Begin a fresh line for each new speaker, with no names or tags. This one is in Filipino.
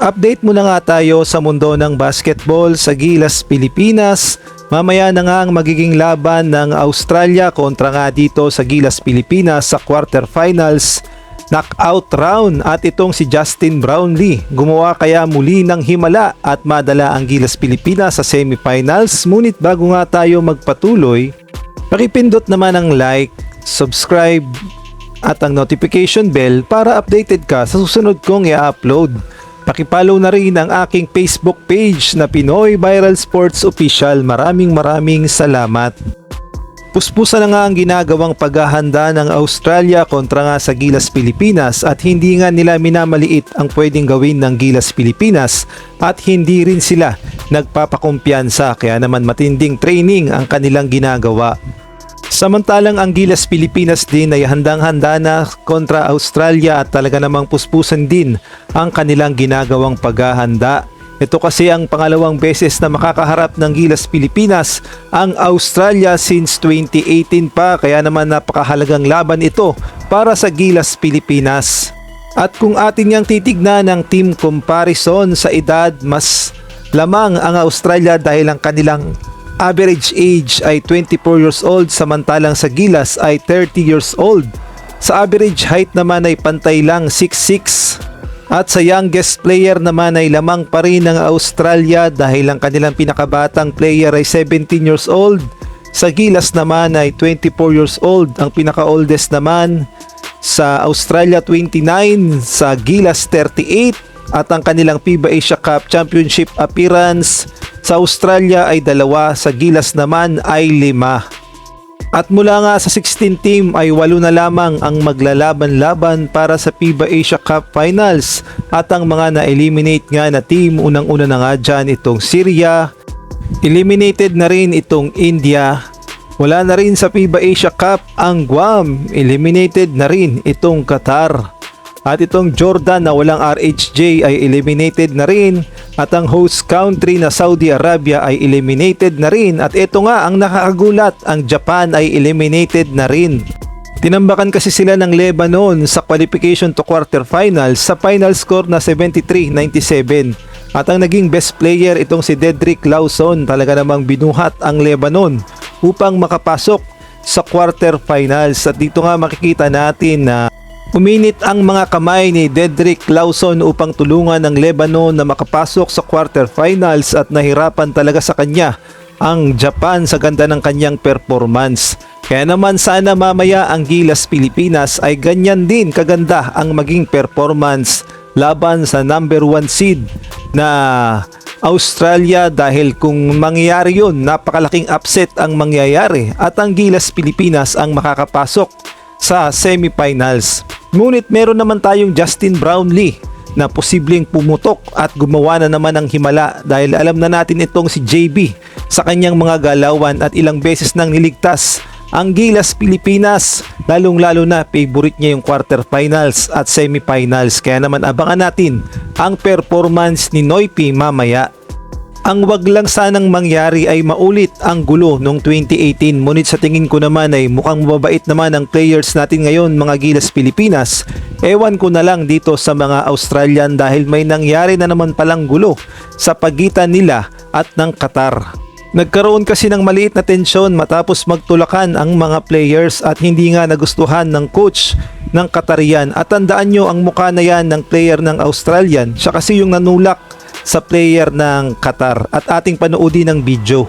Update muna nga tayo sa mundo ng basketball sa Gilas, Pilipinas. Mamaya na nga ang magiging laban ng Australia kontra nga dito sa Gilas, Pilipinas sa quarterfinals knockout round, at itong si Justin Brownlee gumawa kaya muli ng himala at madala ang Gilas, Pilipinas sa semifinals. Ngunit bago nga tayo magpatuloy, pakipindot naman ang like, subscribe at ang notification bell para updated ka sa susunod kong i-upload. Pakipollow na rin ang aking Facebook page na Pinoy Viral Sports Official. Maraming salamat. Puspusan na nga ang ginagawang paghahanda ng Australia kontra nga sa Gilas, Pilipinas, at hindi nga nila minamaliit ang pwedeng gawin ng Gilas, Pilipinas, at hindi rin sila nagpapakumpiyansa, kaya naman matinding training ang kanilang ginagawa. Samantalang ang Gilas, Pilipinas din ay handang-handa na kontra Australia at talaga namang puspusan din ang kanilang ginagawang paghahanda. Ito kasi ang pangalawang beses na makakaharap ng Gilas, Pilipinas ang Australia since 2018 pa, kaya naman napakahalagang laban ito para sa Gilas, Pilipinas. At kung atin niyang titignan ng team comparison sa edad, mas lamang ang Australia dahil ang kanilang average age ay 24 years old, samantalang sa Gilas ay 30 years old. Sa average height naman ay pantay lang 6'6", at sa youngest player naman ay lamang pa rin ng Australia dahil ang kanilang pinakabatang player ay 17 years old. Sa Gilas naman ay 24 years old. Ang pinaka-oldest naman sa Australia 29, sa Gilas 38, at ang kanilang FIBA Asia Cup Championship appearance sa Australia ay 2, sa Gilas naman ay 5. At mula nga sa 16 team ay 8 na lamang ang maglalaban-laban para sa FIBA Asia Cup Finals, at ang mga na-eliminate nga na team, unang-una na nga dyan itong Syria, eliminated na rin itong India, wala na rin sa FIBA Asia Cup ang Guam, eliminated na rin itong Qatar. At itong Jordan na walang RHJ ay eliminated na rin, at ang host country na Saudi Arabia ay eliminated na rin, at ito nga ang nakakagulat, ang Japan ay eliminated na rin. Tinambakan kasi sila ng Lebanon sa qualification to quarterfinals sa final score na 73-97, at ang naging best player itong si Dedrick Lawson. Talaga namang binuhat ang Lebanon upang makapasok sa quarterfinals, at dito nga makikita natin na uminit ang mga kamay ni Dedrick Lawson upang tulungan ng Lebanon na makapasok sa quarterfinals, at nahirapan talaga sa kanya ang Japan sa ganda ng kanyang performance. Kaya naman sana mamaya ang Gilas, Pilipinas ay ganyan din kaganda ang maging performance laban sa number 1 seed na Australia, dahil kung mangyayari yun, napakalaking upset ang mangyayari at ang Gilas, Pilipinas ang makakapasok sa semifinals. Ngunit meron naman tayong Justin Brownlee na posibleng pumutok at gumawa na naman ng himala, dahil alam na natin itong si JB sa kanyang mga galawan at ilang beses nang niligtas ang Gilas, Pilipinas, lalong-lalo na favorite niya yung quarterfinals at semifinals. Kaya naman abangan natin ang performance ni Noypi mamaya. Ang wag lang sanang mangyari ay maulit ang gulo noong 2018, ngunit sa tingin ko naman ay mukhang mababait naman ang players natin ngayon, mga Gilas, Pilipinas. Ewan ko na lang dito sa mga Australian, dahil may nangyari na naman palang gulo sa pagitan nila at ng Qatar. Nagkaroon kasi ng maliit na tensyon matapos magtulakan ang mga players, at hindi nga nagustuhan ng coach ng Qatarian. At tandaan nyo ang mukha na yan ng player ng Australian, siya kasi yung nanulak sa player ng Qatar, at ating panoodin ang video.